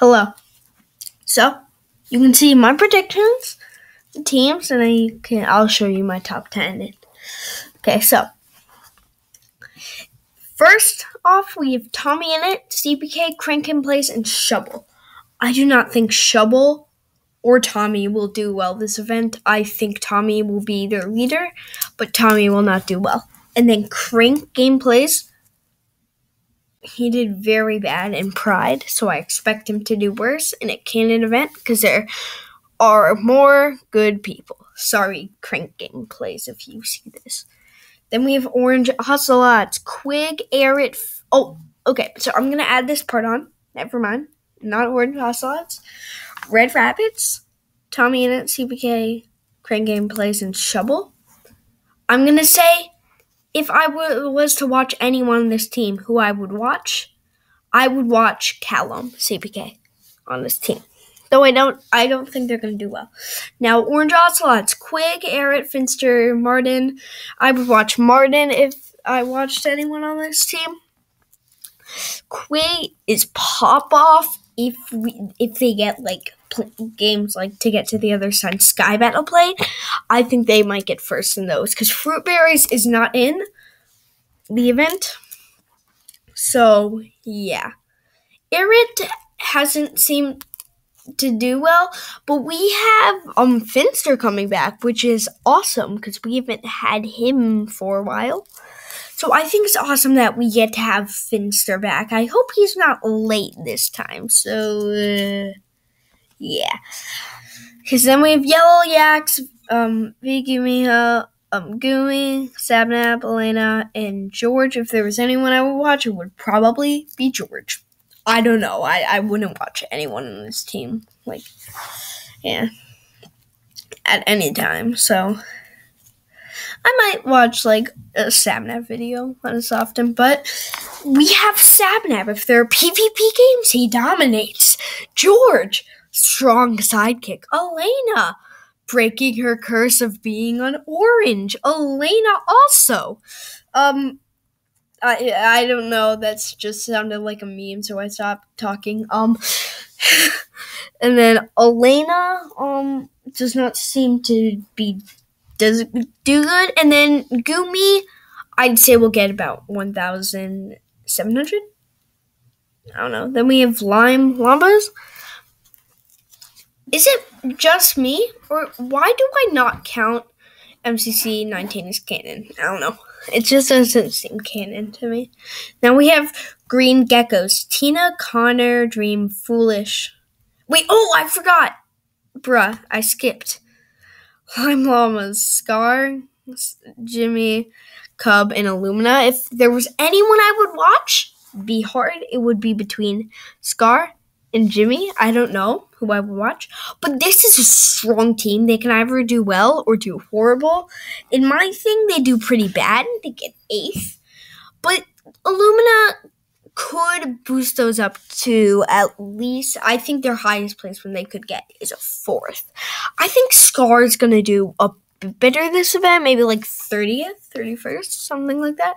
Hello. So, you can see my predictions, the teams, and I'll show you my top 10. Okay, so first off, we have Tommy Innit, CPK, Crankin Place, and Shovel. I do not think Shovel or Tommy will do well this event. I think Tommy will be their leader, but Tommy will not do well. And then Crank Gameplays, he did very bad in Pride, so I expect him to do worse in a canon event because there are more good people. Sorry, Crank Gameplays, if you see this. Then we have Orange Ocelots, Quig, Arit. Okay, so I'm going to add this part on. Never mind. Not Orange Ocelots. Red Rabbits, Tommy Innit, CPK, Crank Gameplays, and Shovel. I'm going to say, if I was to watch anyone on this team who I would watch Callum, CPK, on this team. Though I don't think they're going to do well. Now, Orange Ocelots, Quig, Arit, Finster, Martin. I would watch Martin if I watched anyone on this team. Quig is pop-off if they get, games, to get to the other side. Sky Battle play, I think they might get first in those. Because Fruit Berries is not in the event. So, yeah. Arit hasn't seemed to do well, but we have Finster coming back, which is awesome because we haven't had him for a while. So I think it's awesome that we get to have Finster back. I hope he's not late this time. So yeah, because then we have Yellow Yaks, Vicky Miha, Gumi, Sabnap, Elena, and George. If there was anyone I would watch, it would probably be George. I don't know. I wouldn't watch anyone on this team, at any time. So I might watch, a Sabnap video less often. But we have Sabnap. If there are PvP games, he dominates. George, strong sidekick. Elena, breaking her curse of being on Orange. Elena also. I don't know, that's just sounded like a meme, so I stopped talking. And then Elena, does not seem to do good. And then Gumi, I'd say we'll get about 1,700. I don't know. Then we have Lime Lambas. Is it just me, or why do I not count MCC 19 as canon? I don't know. It just doesn't seem canon to me. Now we have Green Geckos. Tina, Connor, Dream, Foolish. Wait, I forgot. Bruh, I skipped. Lime Llamas, Scar, Jimmy, Cub, and Illumina. If there was anyone I would watch, be hard, it would be between Scar and Jimmy. I don't know who I would watch. But this is a strong team. They can either do well or do horrible. In my thing, they do pretty bad. They get 8th. But Illumina could boost those up to at least, I think their highest placement they could get is a 4th. I think Scar is going to do a bit better this event, maybe 30th, 31st, something like that.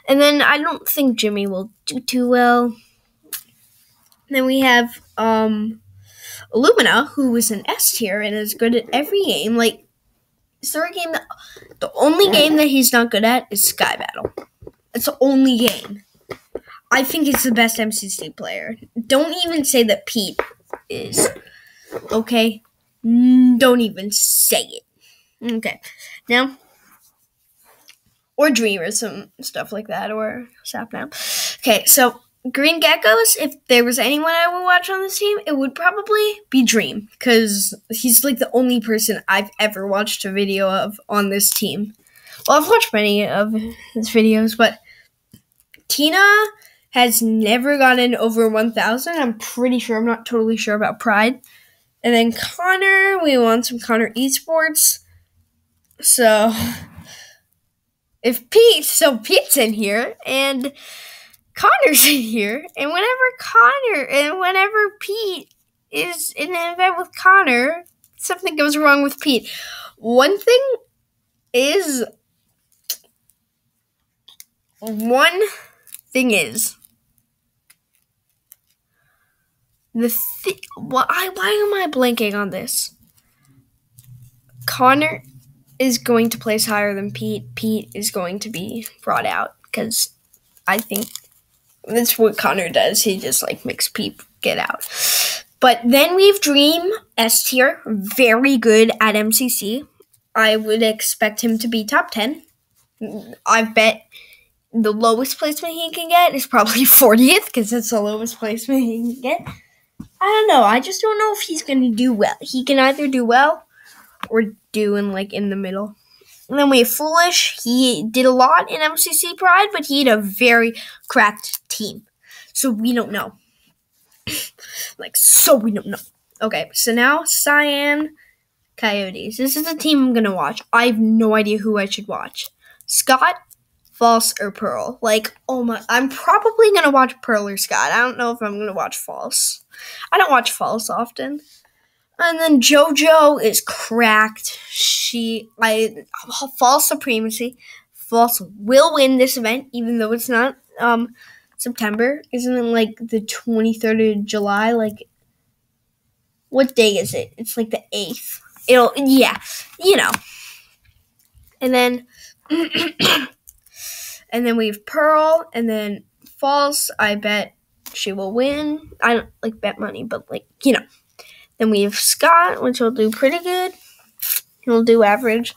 And then I don't think Jimmy will do too well. Then we have Illumina, who is an S tier and is good at every game. Is there a game the only game that he's not good at is Sky Battle. It's the only game. I think he's the best MCC player. Don't even say that Pete is. Okay? Don't even say it. Okay. Now, or Dream or some stuff like that, or Sapnap. Okay, so Green Geckos, if there was anyone I would watch on this team, it would probably be Dream, because he's the only person I've ever watched a video of on this team. Well, I've watched many of his videos, but Tina has never gotten over 1,000. I'm pretty sure. I'm not totally sure about Pride. And then Connor, we want some Connor Esports. So, Pete's in here, and Connor's in here, and whenever Pete is in an event with Connor, something goes wrong with Pete. One thing is, Why am I blanking on this? Connor is going to place higher than Pete. Pete is going to be brought out because I think that's what Connor does. He just makes Pete get out. But then we have Dream, S tier, very good at MCC. I would expect him to be top 10. I bet the lowest placement he can get is probably 40th because that's the lowest placement he can get. I don't know. I just don't know if he's going to do well. He can either do well or do in the middle. And then we have Foolish. He did a lot in MCC Pride, but he had a very cracked team. So we don't know. We don't know. Okay, so now Cyan Coyotes. This is the team I'm going to watch. I have no idea who I should watch. Scott, False, or Pearl. I'm probably going to watch Pearl or Scott. I don't know if I'm going to watch False. I don't watch False often. And then JoJo is cracked. False Supremacy. False will win this event, even though it's not September. Isn't it the 23rd of July? What day is it? It's the 8th. And then and then we have Pearl, and then False. I bet she will win. I don't bet money, but Then we have Scott, which will do pretty good. He'll do average.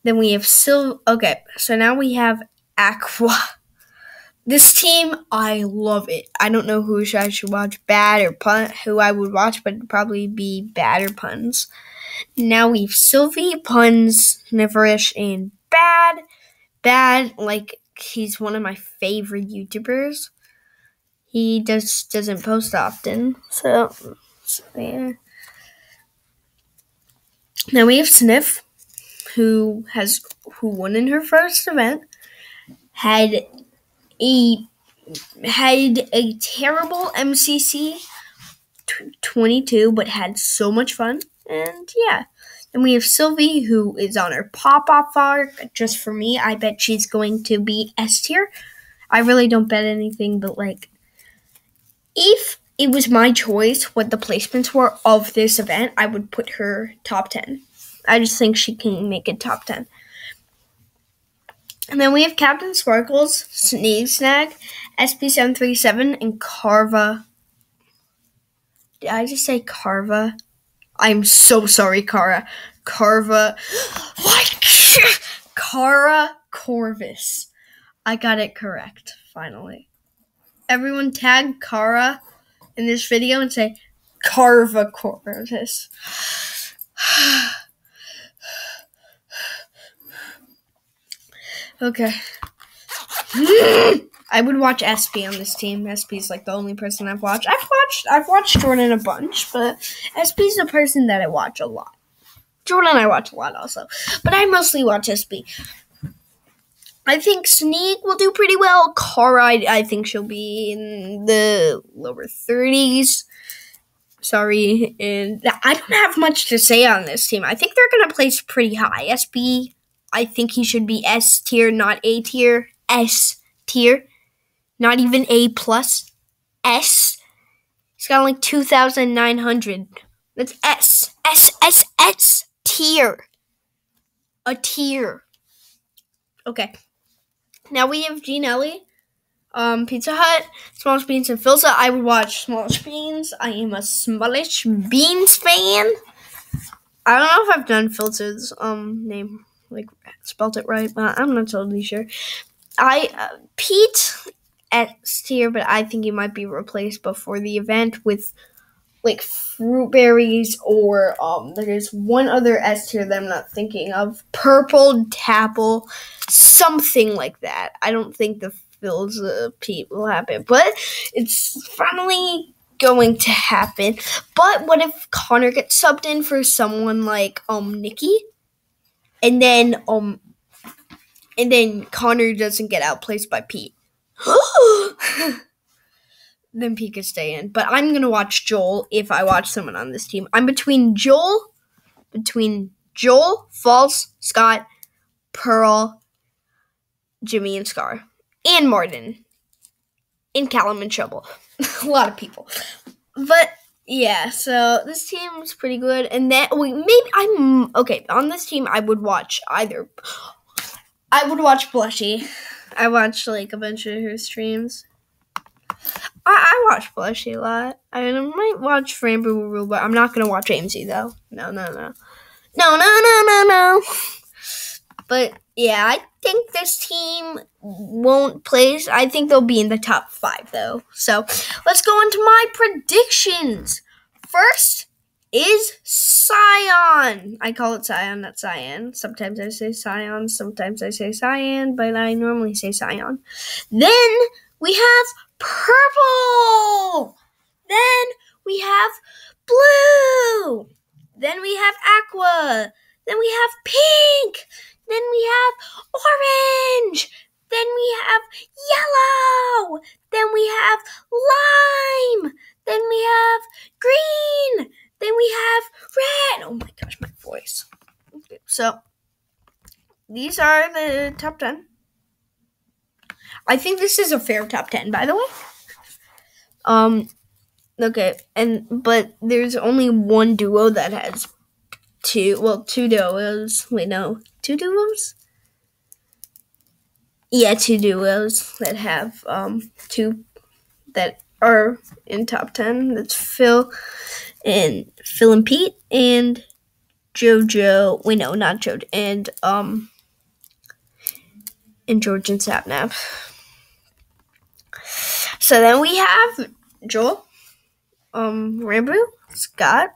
Then we have Okay, so now we have Aqua. This team, I love it. I don't know who I should watch, Bad or Pun, who I would watch, but it'd probably be Bad or Puns. Now we have Sylvie, Puns, Niverish, and Bad. Bad, he's one of my favorite YouTubers. He doesn't post often, so yeah. Now we have Sniff, who won in her first event, had a terrible MCC 22, but had so much fun, and yeah. Then we have Sylvie, who is on her pop-off arc. Just for me, I bet she's going to be S tier. I really don't bet anything, but if it was my choice what the placements were of this event, I would put her top 10. I just think she can make it top 10. And then we have Captain Sparkles, Sneak Snag, SP737, and Carva. Did I just say Carva? I'm so sorry, Cara. Carva. What? Cara Corvus. I got it correct, finally. Everyone tag Cara in this video and say Carva Corvus. Okay. I would watch SP on this team. SP's the only person I've watched. I've watched Jordan a bunch, but SP's the person that I watch a lot. Jordan I watch a lot also, but I mostly watch SP. I think Sneak will do pretty well. Cara, I think she'll be in the lower 30s. Sorry, and I don't have much to say on this team. I think they're gonna place pretty high. SP, I think he should be S tier, not A tier. S tier. Not even A+. S. He's got 2,900. That's S. S. Tier. A tier. Okay. Now we have Gene Pizza Hut, Smallish Beans, and Filza. I would watch Smallish Beans. I am a Smallish Beans fan. I don't know if I've done Filza's name, spelt it right, but I'm not totally sure. Pete S tier, but I think he might be replaced before the event with fruit berries, or there's one other S tier that I'm not thinking of. Purple Tapple, something like that. I don't think the Phil's Pete will happen, but it's finally going to happen. But what if Connor gets subbed in for someone like Nikki, and then Connor doesn't get outplaced by Pete? Then Pete could stay in. But I'm going to watch Joel if I watch someone on this team. I'm between Joel, False, Scott, Pearl, Jimmy, and Scar. And Martin. And Callum and Trouble. A lot of people. But Yeah, so this team is pretty good. And then maybe I'm okay. On this team I would watch either. I would watch Blushy. I watch like a bunch of her streams. I watch Blushy a lot. I might watch Frameboo Rule, but I'm not gonna watch AMZ though. No. But yeah, I think this team won't place. I think they'll be in the top 5 though. So let's go into my predictions. First is Scion. I call it Scion, not Cyan. Sometimes I say Scion, sometimes I say Cyan, but I normally say Scion. Then we have Purple. Then we have Blue. Then we have Aqua. Then we have Pink. Then we have Orange. Then we have Yellow. Then we have Lime. Then we have Green. Then we have Red. Oh my gosh, my voice. Okay, so these are the top 10. I think this is a fair top 10, by the way. Okay, but there's only one duo that has two duos. Wait, no, 2 duos? Yeah, 2 duos that have 2 that are in top 10. That's Phil and Pete and JoJo. Wait, no, not JoJo. And George and Sapnap. So then we have Joel, Rambo, Scott,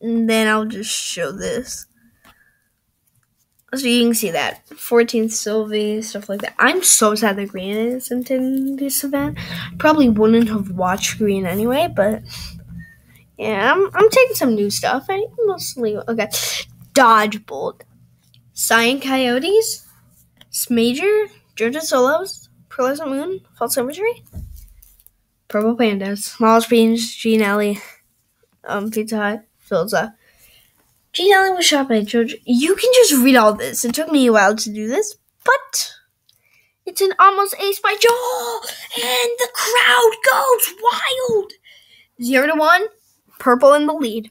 and then I'll just show this. So you can see that. 14th Sylvie, stuff like that. I'm so sad that Green isn't in this event. Probably wouldn't have watched Green anyway, but yeah, I'm taking some new stuff. I mostly okay. Dodgebolt, Cyan Coyotes, Smager, Georgia Solos, Pearlescent Moon, False Symmetry, Purple Pandas, Smallest Beans, Gene Alley, Pizza Hut, Philza. Gene Alley was shot by Georgia. You can just read all this. It took me a while to do this, but it's an almost ace by Joel, and the crowd goes wild. 0-1, Purple in the lead.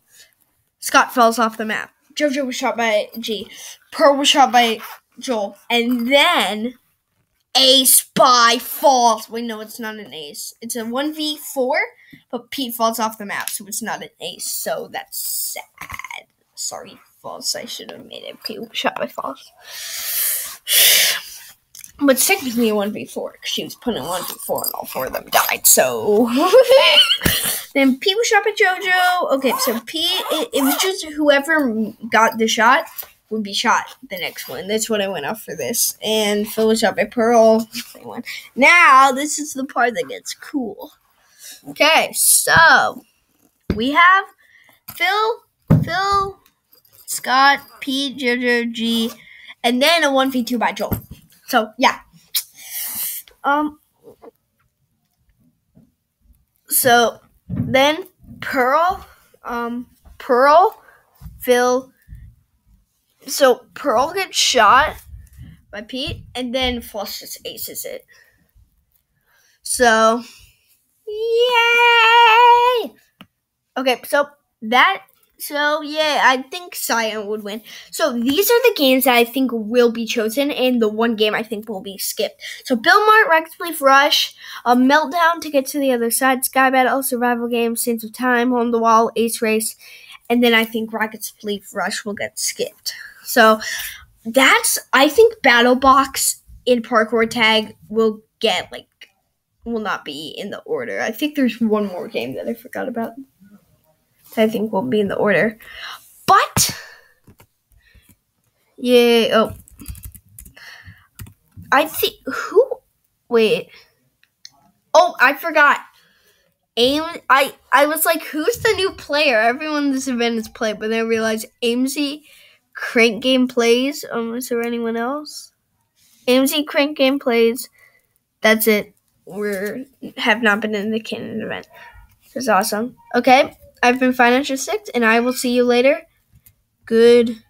Scott falls off the map. JoJo was shot by G. Pearl was shot by Joel. And then ace by falls. Wait, no, it's not an ace. It's a 1v4, but Pete falls off the map, so it's not an ace. So that's sad. Sorry, false. I should have made it Pete was shot by false. But it's technically a 1v4 because she was put in 1v4 and all 4 of them died. So then Pete was shot by JoJo. Okay, so Pete, it was just whoever got the shot would be shot the next one. That's what I went off for this. And Phil was shot by Pearl. Now, this is the part that gets cool. Okay, so we have Phil, Scott, Pete, JoJo, G, and then a 1v2 by Joel. So, yeah. So, then Pearl, Phil. So, Pearl gets shot by Pete, and then Floss just aces it. So, yay! Okay, yeah, I think Cyan would win. So these are the games that I think will be chosen, and the one game I think will be skipped. So Bill Mart, Rockets Belief Rush, Meltdown to get to the other side, Sky Battle, Survival Game, Sands of Time, Home the Wall, Ace Race, and then I think Rockets Belief Rush will get skipped. So I think Battle Box in Parkour Tag will not be in the order. I think there's one more game that I forgot about. I think will be in the order. But, yeah, I think, I forgot. I was like, who's the new player? Everyone in this event is played, but then I realized AMZ Crank Game Plays. Is there anyone else? AMZ Crank Game Plays. That's it. Have not been in the Canon event. It's awesome. Okay. I've been Financial 6, and I will see you later. Good